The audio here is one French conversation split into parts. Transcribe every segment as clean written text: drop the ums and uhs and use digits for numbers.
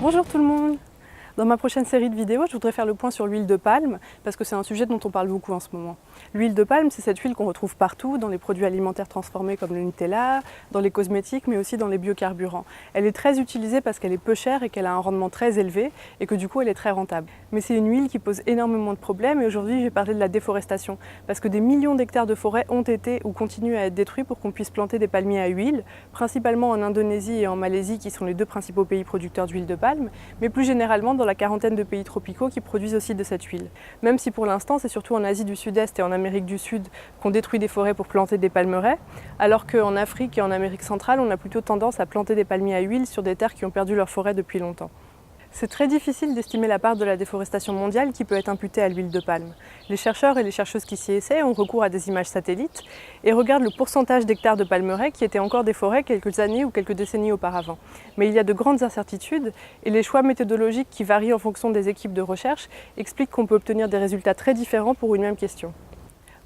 Bonjour tout le monde! Dans ma prochaine série de vidéos, je voudrais faire le point sur l'huile de palme, parce que c'est un sujet dont on parle beaucoup en ce moment. L'huile de palme, c'est cette huile qu'on retrouve partout, dans les produits alimentaires transformés comme le Nutella, dans les cosmétiques, mais aussi dans les biocarburants. Elle est très utilisée parce qu'elle est peu chère et qu'elle a un rendement très élevé, et que du coup elle est très rentable. Mais c'est une huile qui pose énormément de problèmes, et aujourd'hui je vais parler de la déforestation, parce que des millions d'hectares de forêts ont été ou continuent à être détruits pour qu'on puisse planter des palmiers à huile, principalement en Indonésie et en Malaisie, qui sont les deux principaux pays producteurs d'huile de palme, mais plus généralement dans la quarantaine de pays tropicaux qui produisent aussi de cette huile. Même si pour l'instant c'est surtout en Asie du Sud-Est et en Amérique du Sud qu'on détruit des forêts pour planter des palmeraies, alors qu'en Afrique et en Amérique centrale on a plutôt tendance à planter des palmiers à huile sur des terres qui ont perdu leur forêt depuis longtemps. C'est très difficile d'estimer la part de la déforestation mondiale qui peut être imputée à l'huile de palme. Les chercheurs et les chercheuses qui s'y essaient ont recours à des images satellites et regardent le pourcentage d'hectares de palmeraies qui étaient encore des forêts quelques années ou quelques décennies auparavant. Mais il y a de grandes incertitudes et les choix méthodologiques qui varient en fonction des équipes de recherche expliquent qu'on peut obtenir des résultats très différents pour une même question.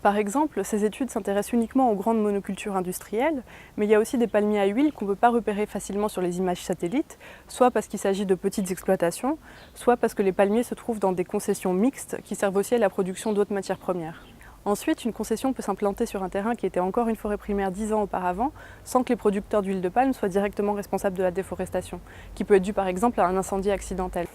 Par exemple, ces études s'intéressent uniquement aux grandes monocultures industrielles, mais il y a aussi des palmiers à huile qu'on ne peut pas repérer facilement sur les images satellites, soit parce qu'il s'agit de petites exploitations, soit parce que les palmiers se trouvent dans des concessions mixtes qui servent aussi à la production d'autres matières premières. Ensuite, une concession peut s'implanter sur un terrain qui était encore une forêt primaire 10 ans auparavant, sans que les producteurs d'huile de palme soient directement responsables de la déforestation, qui peut être due par exemple à un incendie accidentel.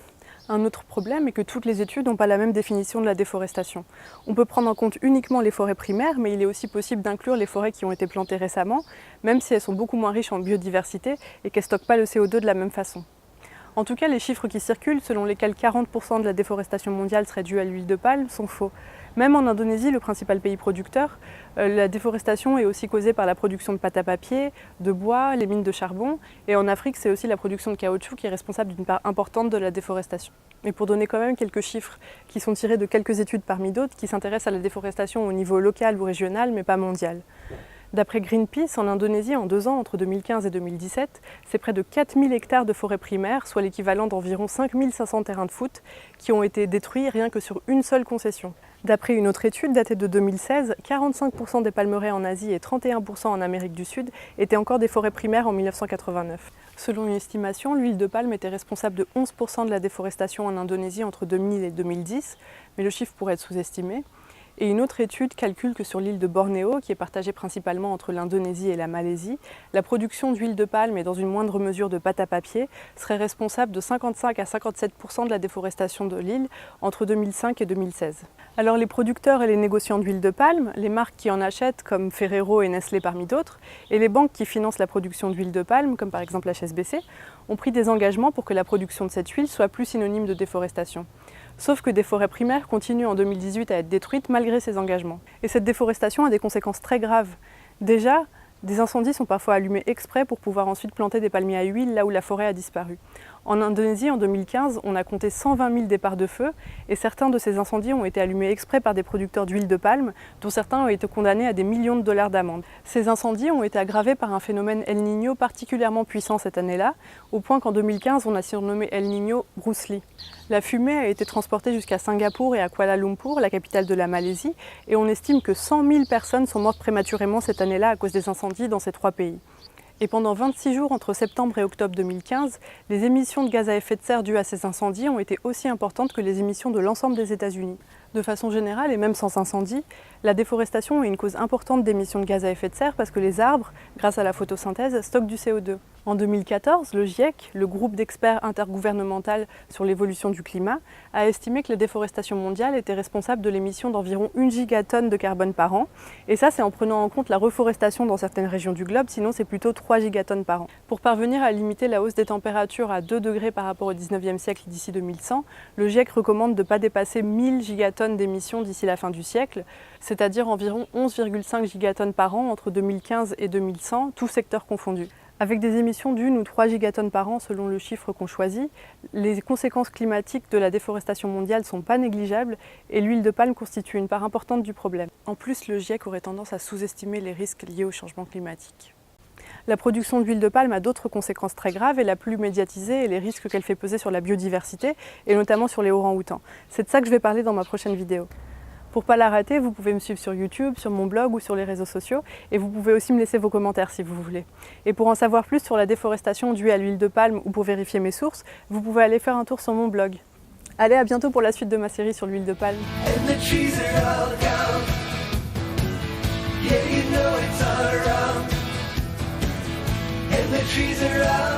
Un autre problème est que toutes les études n'ont pas la même définition de la déforestation. On peut prendre en compte uniquement les forêts primaires, mais il est aussi possible d'inclure les forêts qui ont été plantées récemment, même si elles sont beaucoup moins riches en biodiversité et qu'elles ne stockent pas le CO2 de la même façon. En tout cas, les chiffres qui circulent, selon lesquels 40% de la déforestation mondiale serait due à l'huile de palme, sont faux. Même en Indonésie, le principal pays producteur, la déforestation est aussi causée par la production de pâte à papier, de bois, les mines de charbon, et en Afrique, c'est aussi la production de caoutchouc qui est responsable d'une part importante de la déforestation. Et pour donner quand même quelques chiffres qui sont tirés de quelques études parmi d'autres qui s'intéressent à la déforestation au niveau local ou régional, mais pas mondial. D'après Greenpeace, en Indonésie, en 2 ans, entre 2015 et 2017, c'est près de 4000 hectares de forêts primaires, soit l'équivalent d'environ 5500 terrains de foot, qui ont été détruits rien que sur une seule concession. D'après une autre étude datée de 2016, 45% des palmeraies en Asie et 31% en Amérique du Sud étaient encore des forêts primaires en 1989. Selon une estimation, l'huile de palme était responsable de 11% de la déforestation en Indonésie entre 2000 et 2010, mais le chiffre pourrait être sous-estimé. Et une autre étude calcule que sur l'île de Bornéo, qui est partagée principalement entre l'Indonésie et la Malaisie, la production d'huile de palme et dans une moindre mesure de pâte à papier serait responsable de 55 à 57% de la déforestation de l'île entre 2005 et 2016. Alors les producteurs et les négociants d'huile de palme, les marques qui en achètent comme Ferrero et Nestlé parmi d'autres, et les banques qui financent la production d'huile de palme, comme par exemple HSBC, ont pris des engagements pour que la production de cette huile soit plus synonyme de déforestation. Sauf que des forêts primaires continuent en 2018 à être détruites malgré ces engagements. Et cette déforestation a des conséquences très graves. Déjà, des incendies sont parfois allumés exprès pour pouvoir ensuite planter des palmiers à huile là où la forêt a disparu. En Indonésie, en 2015, on a compté 120 000 départs de feu et certains de ces incendies ont été allumés exprès par des producteurs d'huile de palme, dont certains ont été condamnés à des millions de dollars d'amende. Ces incendies ont été aggravés par un phénomène El Niño particulièrement puissant cette année-là, au point qu'en 2015, on a surnommé El Niño Bruce Lee. La fumée a été transportée jusqu'à Singapour et à Kuala Lumpur, la capitale de la Malaisie, et on estime que 100 000 personnes sont mortes prématurément cette année-là à cause des incendies dans ces 3 pays. Et pendant 26 jours, entre septembre et octobre 2015, les émissions de gaz à effet de serre dues à ces incendies ont été aussi importantes que les émissions de l'ensemble des États-Unis. De façon générale, et même sans incendie, la déforestation est une cause importante d'émissions de gaz à effet de serre parce que les arbres, grâce à la photosynthèse, stockent du CO2. En 2014, le GIEC, le groupe d'experts intergouvernemental sur l'évolution du climat, a estimé que la déforestation mondiale était responsable de l'émission d'environ 1 gigatonne de carbone par an. Et ça, c'est en prenant en compte la reforestation dans certaines régions du globe, sinon c'est plutôt 3 gigatonnes par an. Pour parvenir à limiter la hausse des températures à 2 degrés par rapport au 19e siècle d'ici 2100, le GIEC recommande de ne pas dépasser 1000 gigatonnes d'émissions d'ici la fin du siècle, c'est-à-dire environ 11,5 gigatonnes par an entre 2015 et 2100, tous secteurs confondus. Avec des émissions d'1 ou 3 gigatonnes par an selon le chiffre qu'on choisit, les conséquences climatiques de la déforestation mondiale ne sont pas négligeables et l'huile de palme constitue une part importante du problème. En plus, le GIEC aurait tendance à sous-estimer les risques liés au changement climatique. La production d'huile de palme a d'autres conséquences très graves et la plus médiatisée est les risques qu'elle fait peser sur la biodiversité et notamment sur les orang-outans. C'est de ça que je vais parler dans ma prochaine vidéo. Pour ne pas la rater, vous pouvez me suivre sur YouTube, sur mon blog ou sur les réseaux sociaux et vous pouvez aussi me laisser vos commentaires si vous voulez. Et pour en savoir plus sur la déforestation due à l'huile de palme ou pour vérifier mes sources, vous pouvez aller faire un tour sur mon blog. Allez, à bientôt pour la suite de ma série sur l'huile de palme. Yeah, you know it's all around, and the trees are out.